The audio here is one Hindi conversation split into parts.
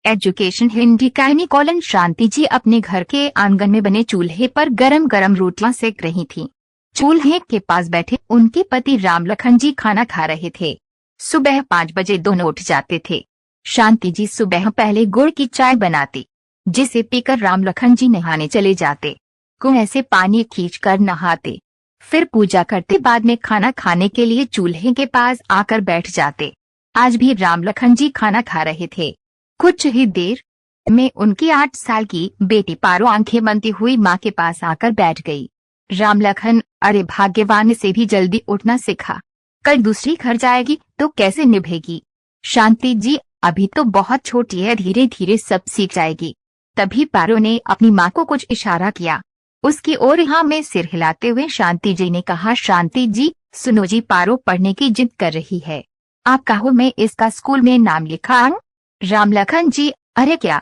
एजुकेशन हिंदी कहनी कॉलन शांति जी अपने घर के आंगन में बने चूल्हे पर गरम गरम रोटियां सेक रही थीं। चूल्हे के पास बैठे उनके पति राम लखन जी खाना खा रहे थे। सुबह 5 बजे दोनों उठ जाते थे। शांति जी सुबह पहले गुड़ की चाय बनाती, जिसे पीकर राम लखन जी नहाने चले जाते। कुएं से पानी खींचकर नहाते, फिर पूजा करते, बाद में खाना खाने के लिए चूल्हे के पास आकर बैठ जाते। आज भी राम लखन जी खाना खा रहे थे। कुछ ही देर में उनकी 8 साल की बेटी पारो आंखें बनती हुई माँ के पास आकर बैठ गई। राम लखन, अरे भाग्यवान से भी जल्दी उठना सीखा, कल दूसरी घर जाएगी तो कैसे निभेगी। शांति जी अभी तो बहुत छोटी है, धीरे धीरे सब सीख जाएगी। तभी पारो ने अपनी माँ को कुछ इशारा किया। उसकी ओर हाँ में सिर हिलाते हुए शांति जी ने कहा, शांति जी सुनो जी, पारो पढ़ने की जिद कर रही है, आप कहो मैं इसका स्कूल में नाम लिखाऊं। राम लखन जी, अरे क्या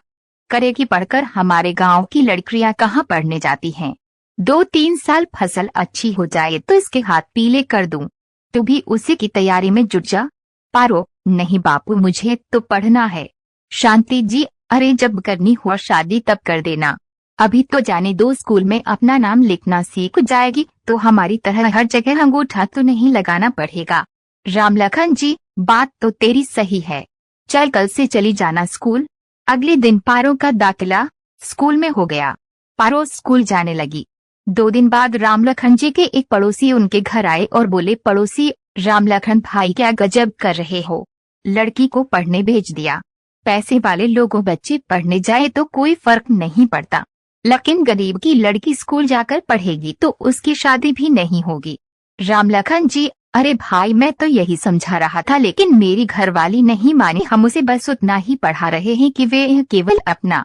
करेगी पढ़कर, हमारे गांव की लड़कियां कहाँ पढ़ने जाती हैं। 2-3 साल फसल अच्छी हो जाए तो इसके हाथ पीले कर दूं, तू भी उसी की तैयारी में जुट जा। पारो, नहीं बापू मुझे तो पढ़ना है। शांति जी, अरे जब करनी हो शादी तब कर देना, अभी तो जाने दो, स्कूल में अपना नाम लिखना सीख जाएगी तो हमारी तरह हर जगह अंगूठा तो नहीं लगाना पड़ेगा। राम लखन जी, बात तो तेरी सही है, चल कल से चली जाना स्कूल। अगले दिन पारो का दाखिला स्कूल में हो गया। पारो स्कूल जाने लगी। 2 दिन बाद राम लखन जी के एक पड़ोसी उनके घर आए और बोले, पड़ोसी राम लखन भाई क्या गजब कर रहे हो, लड़की को पढ़ने भेज दिया। पैसे वाले लोगों बच्चे पढ़ने जाए तो कोई फर्क नहीं पड़ता, लेकिन गरीब की लड़की स्कूल जाकर पढ़ेगी तो उसकी शादी भी नहीं होगी। राम लखन जी, अरे भाई मैं तो यही समझा रहा था, लेकिन मेरी घरवाली नहीं मानी, हम उसे बस उतना ही पढ़ा रहे हैं कि वे केवल अपना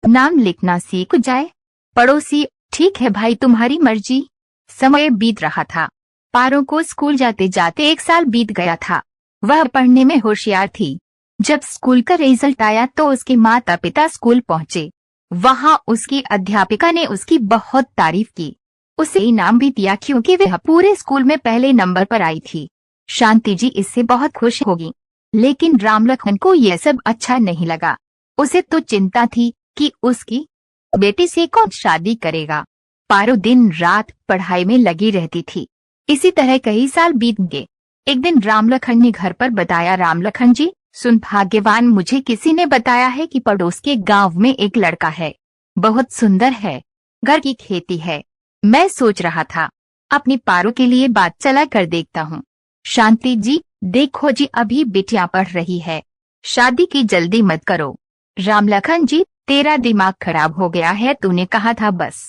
नाम लिखना सीख जाए। पड़ोसी, ठीक है भाई तुम्हारी मर्जी। समय बीत रहा था। पारो को स्कूल जाते जाते 1 साल बीत गया था। वह पढ़ने में होशियार थी। जब स्कूल का रिजल्ट आया तो उसके माता पिता स्कूल पहुंचे। वहां उसकी अध्यापिका ने उसकी बहुत तारीफ की, उसे इनाम भी दिया क्योंकि वह पूरे स्कूल में पहले नंबर पर आई थी। शांति जी इससे बहुत खुश होगी, लेकिन राम लखन को यह सब अच्छा नहीं लगा। उसे तो चिंता थी कि उसकी बेटी से कौन शादी करेगा। पारो दिन रात पढ़ाई में लगी रहती थी। इसी तरह कई साल बीत गए। एक दिन राम लखन ने घर पर बताया, राम लखन जी सुन भाग्यवान, मुझे किसी ने बताया है कि पड़ोस के गांव में एक लड़का है, बहुत सुंदर है, घर की खेती है। मैं सोच रहा था अपनी पारो के लिए बात चला कर देखता हूँ। शांति जी देखो जी, अभी बिटिया पढ़ रही है, शादी की जल्दी मत करो। राम लखन जी तेरा दिमाग खराब हो गया है, तूने कहा था बस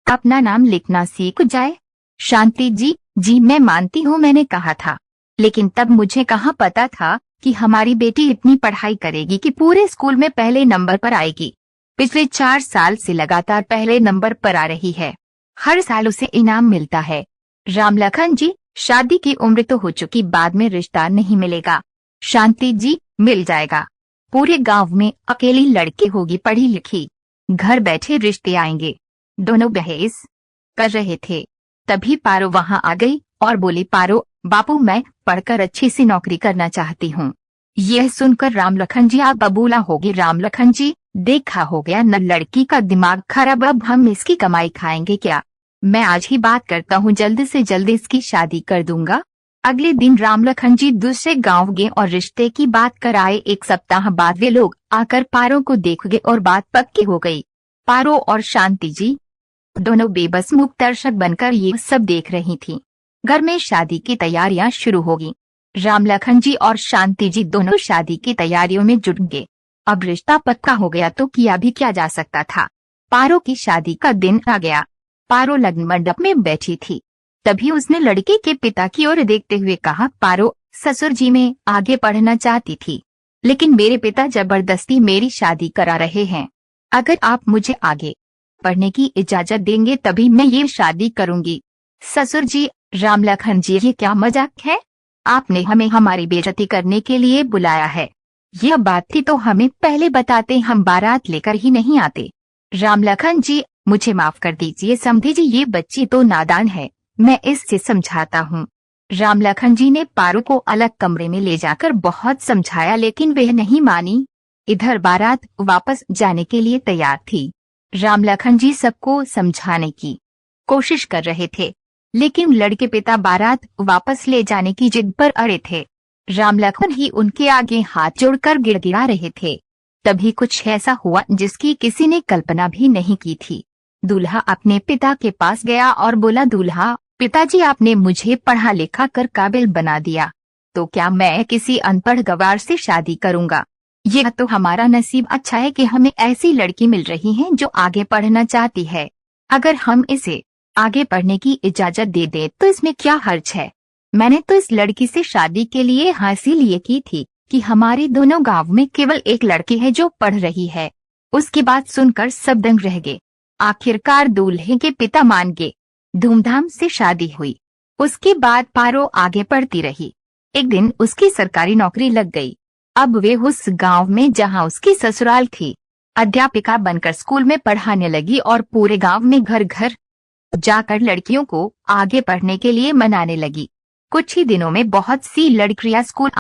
अपना नाम लिखना सीख जाए। शांति जी, जी मैं मानती हूँ मैंने कहा था, लेकिन तब मुझे कहाँ पता था कि हमारी बेटी इतनी पढ़ाई करेगी कि पूरे स्कूल में पहले नंबर पर आएगी। पिछले 4 साल से लगातार पहले नंबर पर आ रही है, हर साल उसे इनाम मिलता है। राम लखन जी शादी की उम्र तो हो चुकी, बाद में रिश्ता नहीं मिलेगा। शांति जी मिल जाएगा, पूरे गांव में अकेली लड़की होगी पढ़ी लिखी, घर बैठे रिश्ते आएंगे। दोनों बहस कर रहे थे, तभी पारो वहां आ गई और बोली, पारो बापू मैं पढ़कर अच्छी सी नौकरी करना चाहती हूँ। यह सुनकर राम लखन जी आप बबूला होगी। राम लखन जी देखा हो गया न, लड़की का दिमाग खराब, अब हम इसकी कमाई खाएंगे क्या। मैं आज ही बात करता हूँ, जल्दी से जल्दी इसकी शादी कर दूंगा। अगले दिन राम लखन जी दूसरे गांव गए और रिश्ते की बात कर आए। 1 सप्ताह बाद वे लोग आकर पारो को देख गए और बात पक्की हो गई। पारो और शांति जी दोनों बेबस मुख दर्शक बनकर ये सब देख रही थीं। घर में शादी की तैयारियां शुरू होगी। राम लखन जी और शांति जी दोनों शादी की तैयारियों में जुट गए। अब रिश्ता पक्का हो गया तो किया भी क्या जा सकता था। पारो की शादी का दिन आ गया। पारो लग्न मंडप में बैठी थी, तभी उसने लड़के के पिता की ओर देखते हुए कहा, पारो ससुर जी मैं आगे पढ़ना चाहती थी, लेकिन मेरे पिता जबरदस्ती मेरी शादी करा रहे हैं। अगर आप मुझे आगे पढ़ने की इजाजत देंगे तभी मैं ये शादी करूंगी। ससुर जी, राम लखन जी ये क्या मजाक है, आपने हमें हमारी बेइज्जती करने के लिए बुलाया है। यह बात थी तो हमें पहले बताते, हम बारात लेकर ही नहीं आते। राम लखन जी मुझे माफ कर दीजिए समधी जी, ये बच्ची तो नादान है, मैं इससे समझाता हूँ। राम लखन जी ने पारो को अलग कमरे में ले जाकर बहुत समझाया, लेकिन वह नहीं मानी। इधर बारात वापस जाने के लिए तैयार थी। राम लखन जी सबको समझाने की कोशिश कर रहे थे, लेकिन लड़के पिता बारात वापस ले जाने की जिद पर अड़े थे। राम लखन ही उनके आगे हाथ जोड़कर गिड़गिड़ा रहे थे। तभी कुछ ऐसा हुआ जिसकी किसी ने कल्पना भी नहीं की थी। दूल्हा अपने पिता के पास गया और बोला, दूल्हा, पिताजी, आपने मुझे पढ़ा लिखा कर काबिल बना दिया, तो क्या मैं किसी अनपढ़ गवार से शादी करूंगा? यह तो हमारा नसीब अच्छा है कि हमें ऐसी लड़की मिल रही है जो आगे पढ़ना चाहती है। अगर हम इसे आगे पढ़ने की इजाजत दे दे तो इसमें क्या हर्ज है? मैंने तो इस लड़की से शादी के लिए हाँ इसीलिए की थी कि हमारे दोनों गांव में केवल एक लड़की है जो पढ़ रही है। उसकी बात सुनकर सब दंग रह गए। आखिरकार दूल्हे के पिता मान गए। धूमधाम से शादी हुई। उसके बाद पारो आगे पढ़ती रही। एक दिन उसकी सरकारी नौकरी लग गई। अब वे उस गांव में जहां उसकी ससुराल थी, अध्यापिका बनकर स्कूल में पढ़ाने लगी और पूरे गांव में घर घर जाकर लड़कियों को आगे पढ़ने के लिए मनाने लगी। कुछ ही दिनों में बहुत सी लड़कियां स्कूल